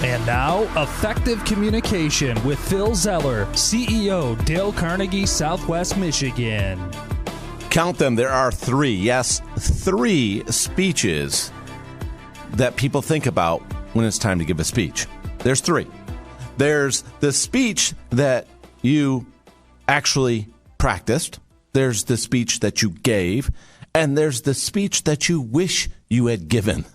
And now, Effective Communication with Phil Zeller, CEO, Dale Carnegie, Southwest Michigan. Count them. There are three, yes, three speeches that people think about when it's time to give a speech. There's three. There's the speech that you actually practiced. There's the speech that you gave. And there's the speech that you wish you had given.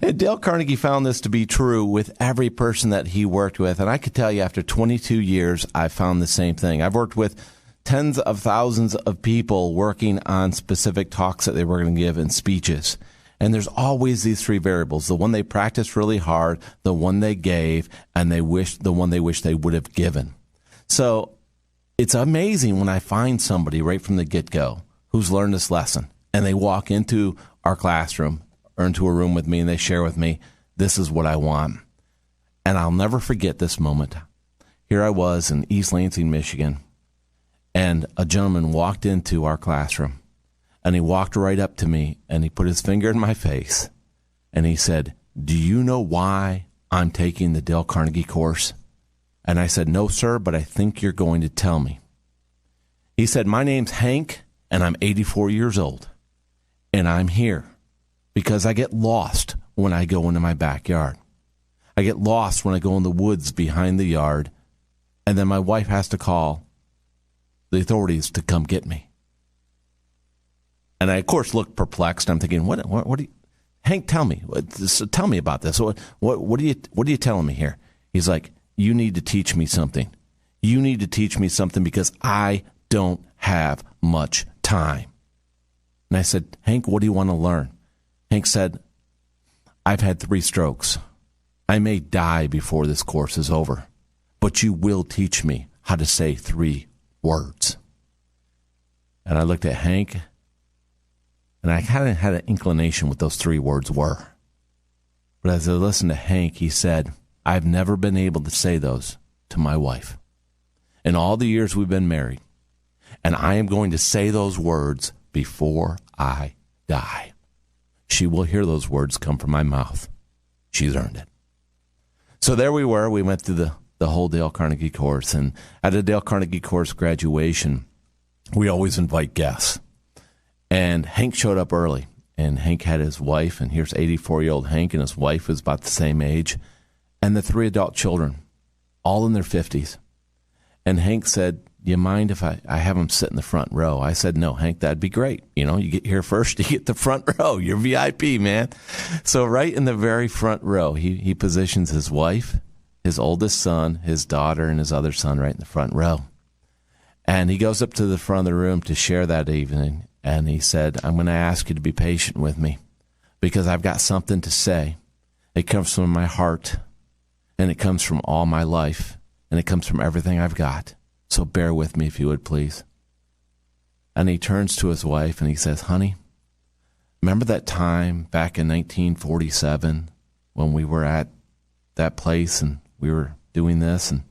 And Dale Carnegie found this to be true with every person that he worked with. And I could tell you after 22 years, I found the same thing. I've worked with tens of thousands of people working on specific talks that they were going to give and speeches. And there's always these three variables: the one they practiced really hard, the one they gave, and the one they wish they would have given. So it's amazing when I find somebody right from the get-go who's learned this lesson, and they walk into our classroom or into a room with me and they share with me, this is what I want. And I'll never forget this moment. Here I was in East Lansing, Michigan, and a gentleman walked into our classroom, and he walked right up to me and he put his finger in my face and he said, "Do you know why I'm taking the Dale Carnegie course?" And I said, "No, sir, but I think you're going to tell me." He said, "My name's Hank, and I'm 84 years old, and I'm here because I get lost when I go into my backyard. I get lost when I go in the woods behind the yard, and then my wife has to call the authorities to come get me." And I, of course, looked perplexed. I'm thinking, what do you, Hank, tell me. Tell me about this. What are you telling me here? He's like, "You need to teach me something. You need to teach me something because I don't have much time." And I said, "Hank, what do you want to learn?" Hank said, "I've had 3 strokes. I may die before this course is over, but you will teach me how to say 3 words." And I looked at Hank, and I kind of had an inclination what those 3 words were. But as I listened to Hank, he said, "I've never been able to say those to my wife in all the years we've been married. And I am going to say those words before I die. She will hear those words come from my mouth. She's earned it." So there we were. We went through the whole Dale Carnegie course. And at a Dale Carnegie course graduation, we always invite guests. And Hank showed up early. And Hank had his wife. And here's 84-year-old Hank, and his wife was about the same age. And the 3 adult children, all in their 50s. And Hank said, "Do you mind if I have them sit in the front row?" I said, "No, Hank, that'd be great. You know, you get here first, you get the front row. You're VIP, man." So right in the very front row, he positions his wife, his oldest son, his daughter, and his other son right in the front row. And he goes up to the front of the room to share that evening. And he said, "I'm going to ask you to be patient with me because I've got something to say. It comes from my heart, and it comes from all my life, and it comes from everything I've got. So bear with me if you would, please." And he turns to his wife and he says, "Honey, remember that time back in 1947 when we were at that place and we were doing this and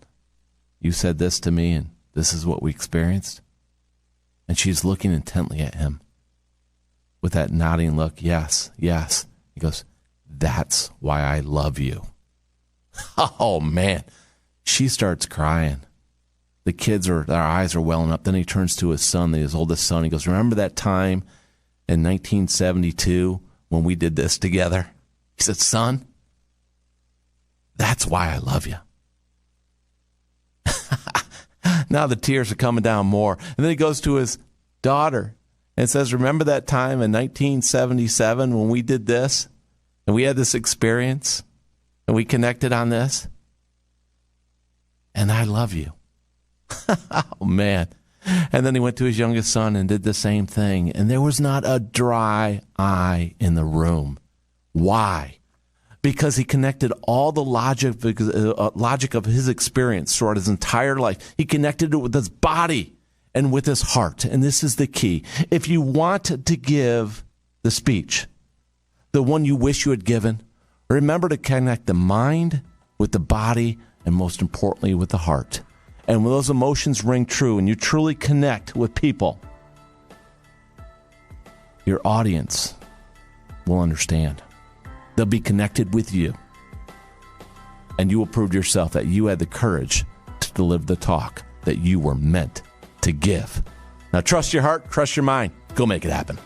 you said this to me and this is what we experienced?" And she's looking intently at him with that nodding look. "Yes, yes." He goes, "That's why I love you." Oh, man. She starts crying. The kids their eyes are welling up. Then he turns to his son, his oldest son. He goes, "Remember that time in 1972 when we did this together?" He said, "Son, that's why I love you." Now the tears are coming down more. And then he goes to his daughter and says, "Remember that time in 1977 when we did this and we had this experience and we connected on this? And I love you." Oh, man. And then he went to his youngest son and did the same thing. And there was not a dry eye in the room. Why? Because he connected all the logic of his experience throughout his entire life. He connected it with his body and with his heart. And this is the key. If you want to give the speech, the one you wish you had given, remember to connect the mind with the body and most importantly with the heart. And when those emotions ring true and you truly connect with people, your audience will understand. They'll be connected with you. and you will prove to yourself that you had the courage to deliver the talk that you were meant to give. Now, trust your heart, trust your mind. Go make it happen.